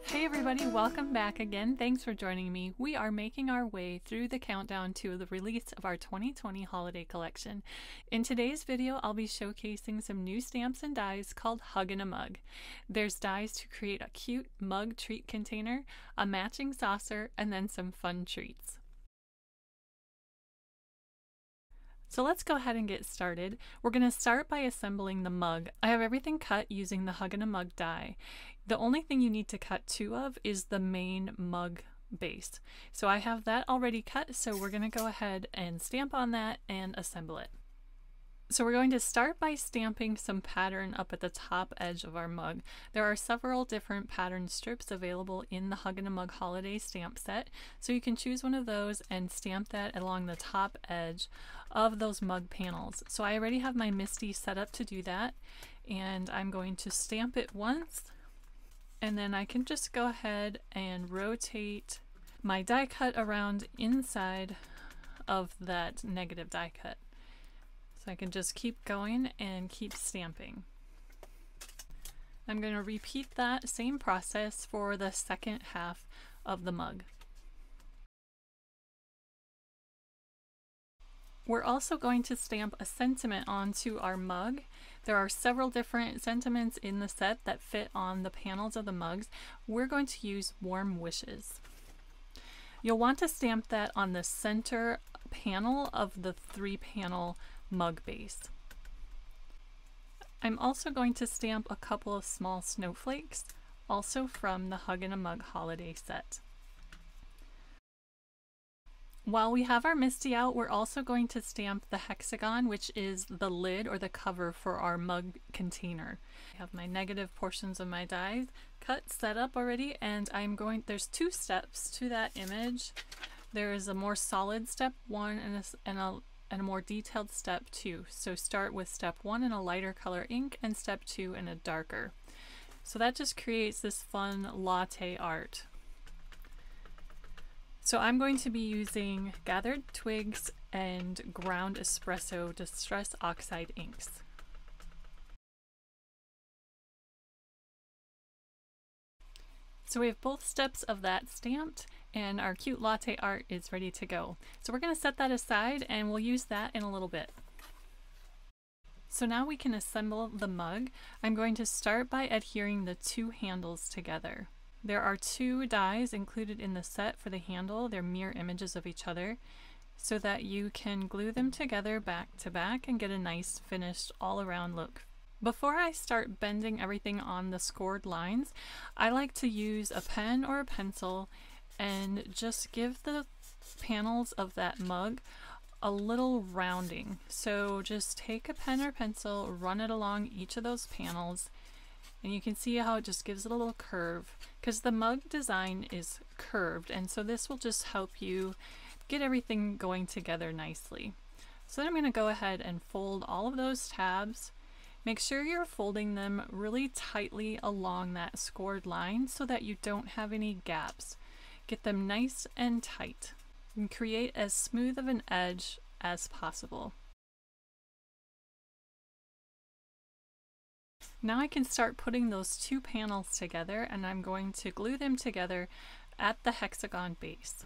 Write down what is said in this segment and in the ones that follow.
Hey everybody, welcome back again. Thanks for joining me. We are making our way through the countdown to the release of our 2020 holiday collection. In today's video, I'll be showcasing some new stamps and dies called Hug in a Mug. There's dies to create a cute mug treat container, a matching saucer, and then some fun treats. So let's go ahead and get started. We're going to start by assembling the mug. I have everything cut using the Hug in a Mug die. The only thing you need to cut two of is the main mug base. So I have that already cut, so we're going to go ahead and stamp on that and assemble it. So we're going to start by stamping some pattern up at the top edge of our mug. There are several different pattern strips available in the Hug in a Mug holiday stamp set, so you can choose one of those and stamp that along the top edge of those mug panels. So I already have my MISTI set up to do that, and I'm going to stamp it once, and then I can just go ahead and rotate my die cut around inside of that negative die cut. I can just keep going and keep stamping. I'm going to repeat that same process for the second half of the mug. We're also going to stamp a sentiment onto our mug. There are several different sentiments in the set that fit on the panels of the mugs. We're going to use warm wishes. You'll want to stamp that on the center panel of the 3-panel mug base. I'm also going to stamp a couple of small snowflakes, also from the Hug in a Mug holiday set. While we have our MISTI out, we're also going to stamp the hexagon, which is the lid or the cover for our mug container. I have my negative portions of my dies cut, set up already, and there's 2 steps to that image. There is a more solid step 1 and a more detailed step 2. So start with step 1 in a lighter color ink and step 2 in a darker. So that just creates this fun latte art. So I'm going to be using gathered twigs and ground espresso distress oxide inks. So we have both steps of that stamped and our cute latte art is ready to go. So we're going to set that aside and we'll use that in a little bit. So now we can assemble the mug. I'm going to start by adhering the 2 handles together. There are 2 dies included in the set for the handle. They're mirror images of each other so that you can glue them together back to back and get a nice finished all around look. Before I start bending everything on the scored lines, I like to use a pen or a pencil and just give the panels of that mug a little rounding. So just take a pen or pencil, run it along each of those panels, and you can see how it just gives it a little curve because the mug design is curved, and so this will just help you get everything going together nicely. So then I'm going to go ahead and fold all of those tabs. Make sure you're folding them really tightly along that scored line so that you don't have any gaps. Get them nice and tight and create as smooth of an edge as possible. Now I can start putting those 2 panels together, and I'm going to glue them together at the hexagon base.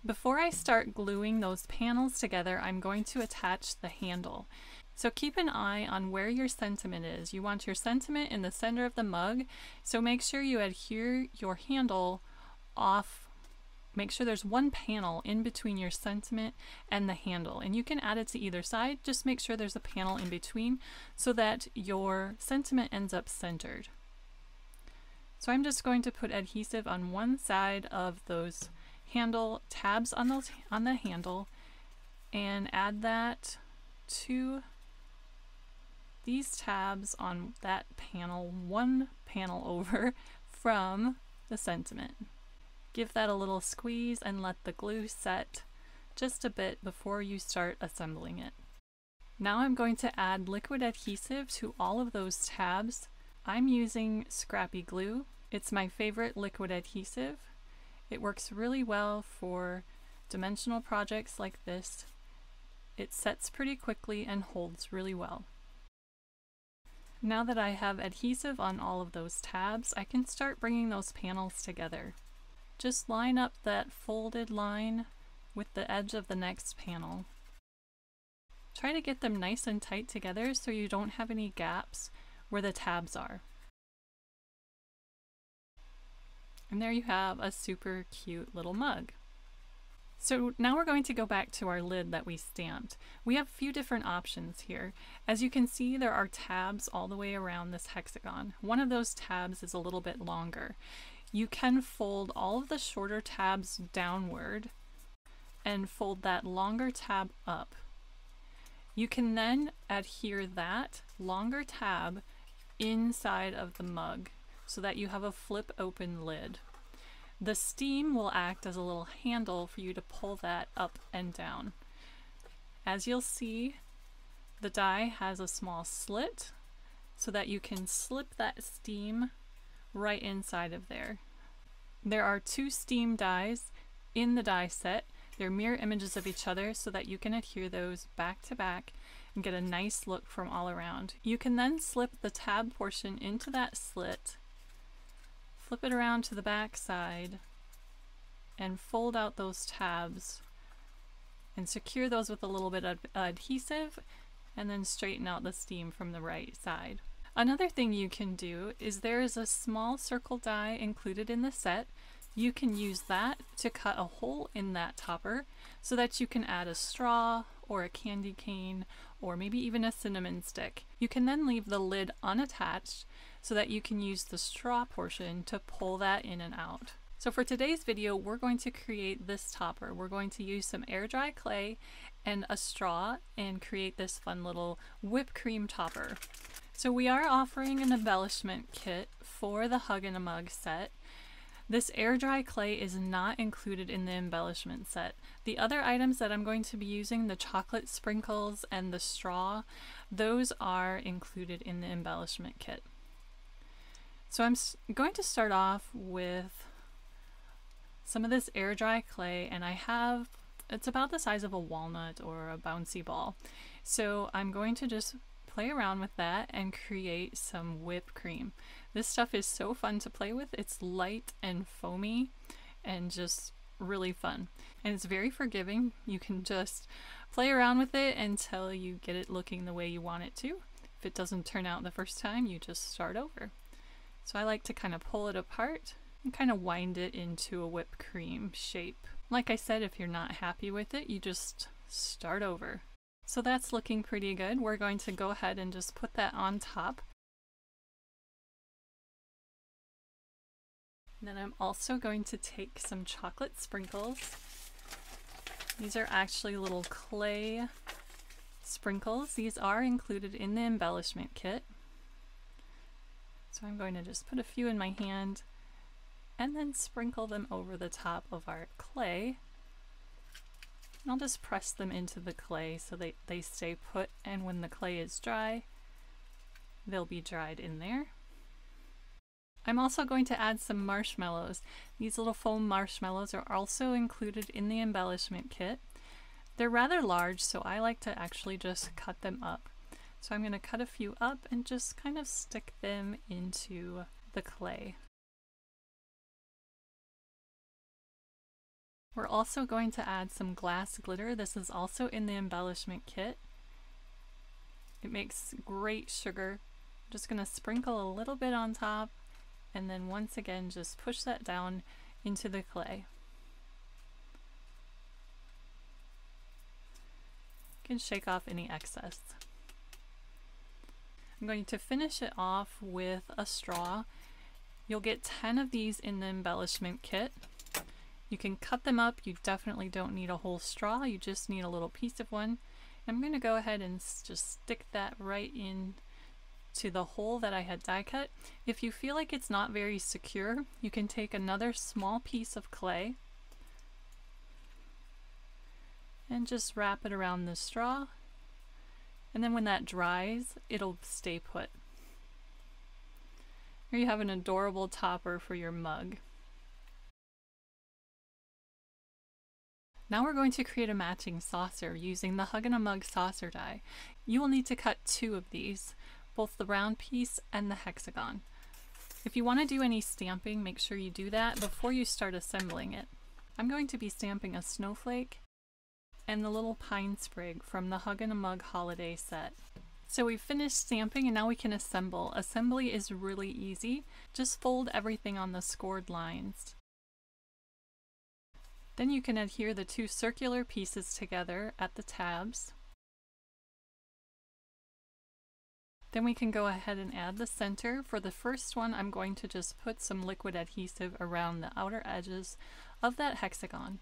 Before I start gluing those panels together, I'm going to attach the handle. So keep an eye on where your sentiment is. You want your sentiment in the center of the mug, so make sure you adhere your handle off. Make sure there's 1 panel in between your sentiment and the handle, and you can add it to either side. Just make sure there's a panel in between so that your sentiment ends up centered. So I'm just going to put adhesive on one side of those handle tabs on the handle and add that to these tabs on that panel, 1 panel over from the sentiment. Give that a little squeeze and let the glue set just a bit before you start assembling it. Now I'm going to add liquid adhesive to all of those tabs. I'm using scrappy glue. It's my favorite liquid adhesive. It works really well for dimensional projects like this. It sets pretty quickly and holds really well. Now that I have adhesive on all of those tabs, I can start bringing those panels together. Just line up that folded line with the edge of the next panel. Try to get them nice and tight together so you don't have any gaps where the tabs are. And there you have a super cute little mug. So now we're going to go back to our lid that we stamped. We have a few different options here. As you can see, there are tabs all the way around this hexagon. One of those tabs is a little bit longer. You can fold all of the shorter tabs downward and fold that longer tab up. You can then adhere that longer tab inside of the mug so that you have a flip open lid. The steam will act as a little handle for you to pull that up and down. As you'll see, the die has a small slit so that you can slip that steam right inside of there. There are 2 steam dies in the die set. They're mirror images of each other so that you can adhere those back to back and get a nice look from all around. You can then slip the tab portion into that slit, flip it around to the back side, and fold out those tabs and secure those with a little bit of adhesive, and then straighten out the steam from the right side. Another thing you can do is there is a small circle die included in the set. You can use that to cut a hole in that topper so that you can add a straw or a candy cane or maybe even a cinnamon stick. You can then leave the lid unattached so that you can use the straw portion to pull that in and out. So for today's video, we're going to create this topper. We're going to use some air dry clay and a straw and create this fun little whipped cream topper. So we are offering an embellishment kit for the Hug in a Mug set. This air dry clay is not included in the embellishment set. The other items that I'm going to be using, the chocolate sprinkles and the straw, those are included in the embellishment kit. So I'm going to start off with some of this air dry clay, and it's about the size of a walnut or a bouncy ball. So I'm going to just play around with that and create some whipped cream. This stuff is so fun to play with. It's light and foamy and just really fun. And it's very forgiving. You can just play around with it until you get it looking the way you want it to. If it doesn't turn out the first time, you just start over. So I like to kind of pull it apart and kind of wind it into a whipped cream shape. Like I said, if you're not happy with it, you just start over. So that's looking pretty good. We're going to go ahead and just put that on top. And then I'm also going to take some chocolate sprinkles. These are actually little clay sprinkles. These are included in the embellishment kit. So I'm going to just put a few in my hand and then sprinkle them over the top of our clay. And I'll just press them into the clay so they stay put, and when the clay is dry, they'll be dried in there. I'm also going to add some marshmallows. These little foam marshmallows are also included in the embellishment kit. They're rather large, so I like to actually just cut them up. So I'm going to cut a few up and just kind of stick them into the clay. We're also going to add some glass glitter. This is also in the embellishment kit. It makes great sugar. I'm just going to sprinkle a little bit on top, and then once again just push that down into the clay. You can shake off any excess. I'm going to finish it off with a straw. You'll get 10 of these in the embellishment kit. You can cut them up. You definitely don't need a whole straw. You just need a little piece of one. I'm going to go ahead and just stick that right in to the hole that I had die cut. If you feel like it's not very secure, you can take another small piece of clay and just wrap it around the straw, and then when that dries, it'll stay put. Here you have an adorable topper for your mug. Now we're going to create a matching saucer using the Hug in a Mug saucer die. You will need to cut 2 of these. both the round piece and the hexagon. If you want to do any stamping, make sure you do that before you start assembling it. I'm going to be stamping a snowflake and the little pine sprig from the Hug and a Mug holiday set. So we've finished stamping and now we can assemble. Assembly is really easy. Just fold everything on the scored lines. Then you can adhere the two circular pieces together at the tabs. Then we can go ahead and add the center. For the first one, I'm going to just put some liquid adhesive around the outer edges of that hexagon.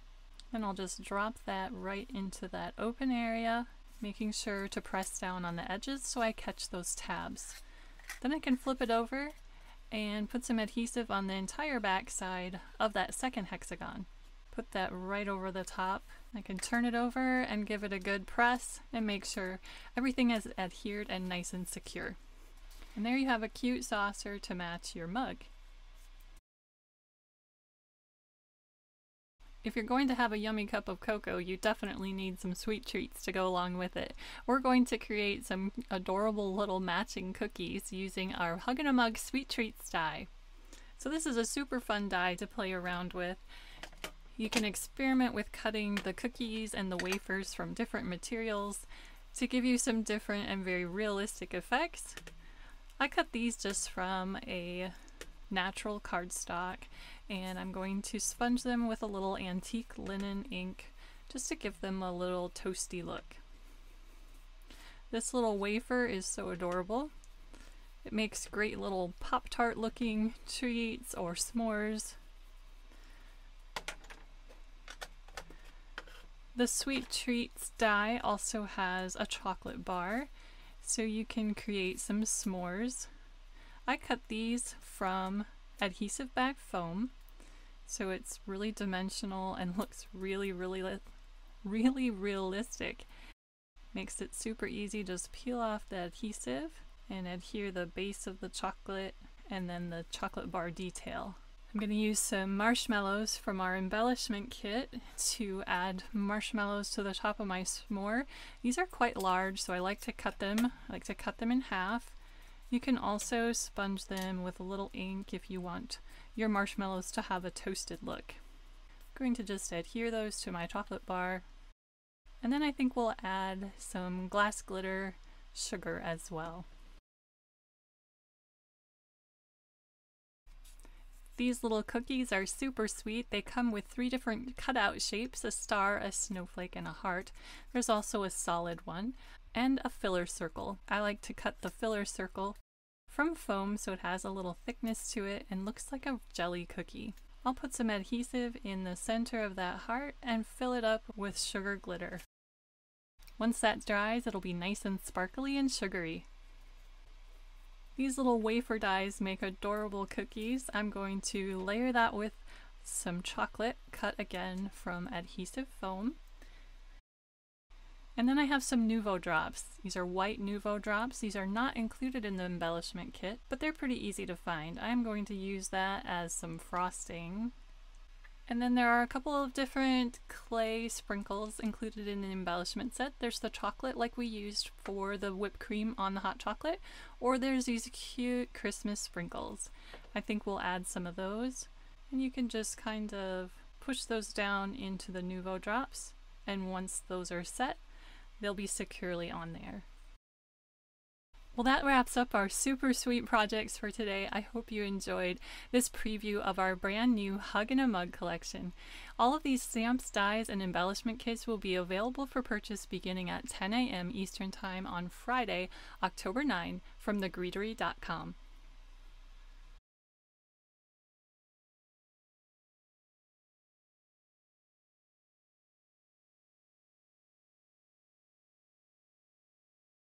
And I'll just drop that right into that open area, making sure to press down on the edges so I catch those tabs. Then I can flip it over and put some adhesive on the entire back side of that second hexagon. Put that right over the top. I can turn it over and give it a good press and make sure everything is adhered and nice and secure. And there you have a cute saucer to match your mug. If you're going to have a yummy cup of cocoa, you definitely need some sweet treats to go along with it. We're going to create some adorable little matching cookies using our Hug and a Mug sweet treats die. So this is a super fun die to play around with. You can experiment with cutting the cookies and the wafers from different materials to give you some different and very realistic effects. I cut these just from a natural cardstock, and I'm going to sponge them with a little antique linen ink just to give them a little toasty look. This little wafer is so adorable. It makes great little Pop-Tart looking treats or s'mores. The sweet treats die also has a chocolate bar, so you can create some s'mores. I cut these from adhesive back foam, so it's really dimensional and looks really realistic. Makes it super easy. Just peel off the adhesive and adhere the base of the chocolate and then the chocolate bar detail. I'm going to use some marshmallows from our embellishment kit to add marshmallows to the top of my s'more. These are quite large, so I like to cut them. In half. You can also sponge them with a little ink if you want your marshmallows to have a toasted look. I'm going to just adhere those to my chocolate bar. And then I think we'll add some glass glitter sugar as well. These little cookies are super sweet. They come with 3 different cutout shapes: a star, a snowflake, and a heart. There's also a solid one and a filler circle. I like to cut the filler circle from foam so it has a little thickness to it and looks like a jelly cookie. I'll put some adhesive in the center of that heart and fill it up with sugar glitter. Once that dries, it'll be nice and sparkly and sugary. These little wafer dies make adorable cookies. I'm going to layer that with some chocolate cut again from adhesive foam. And then I have some Nuvo drops. These are white Nuvo drops. These are not included in the embellishment kit, but they're pretty easy to find. I'm going to use that as some frosting. And then there are a couple of different clay sprinkles included in the embellishment set. There's the chocolate like we used for the whipped cream on the hot chocolate, or there's these cute Christmas sprinkles. I think we'll add some of those, and you can just kind of push those down into the Nuvo drops, and once those are set, they'll be securely on there. Well, that wraps up our super sweet projects for today. I hope you enjoyed this preview of our brand new Hug and a Mug collection. All of these stamps, dies, and embellishment kits will be available for purchase beginning at 10 a.m. Eastern Time on Friday, October 9 from thegreetery.com.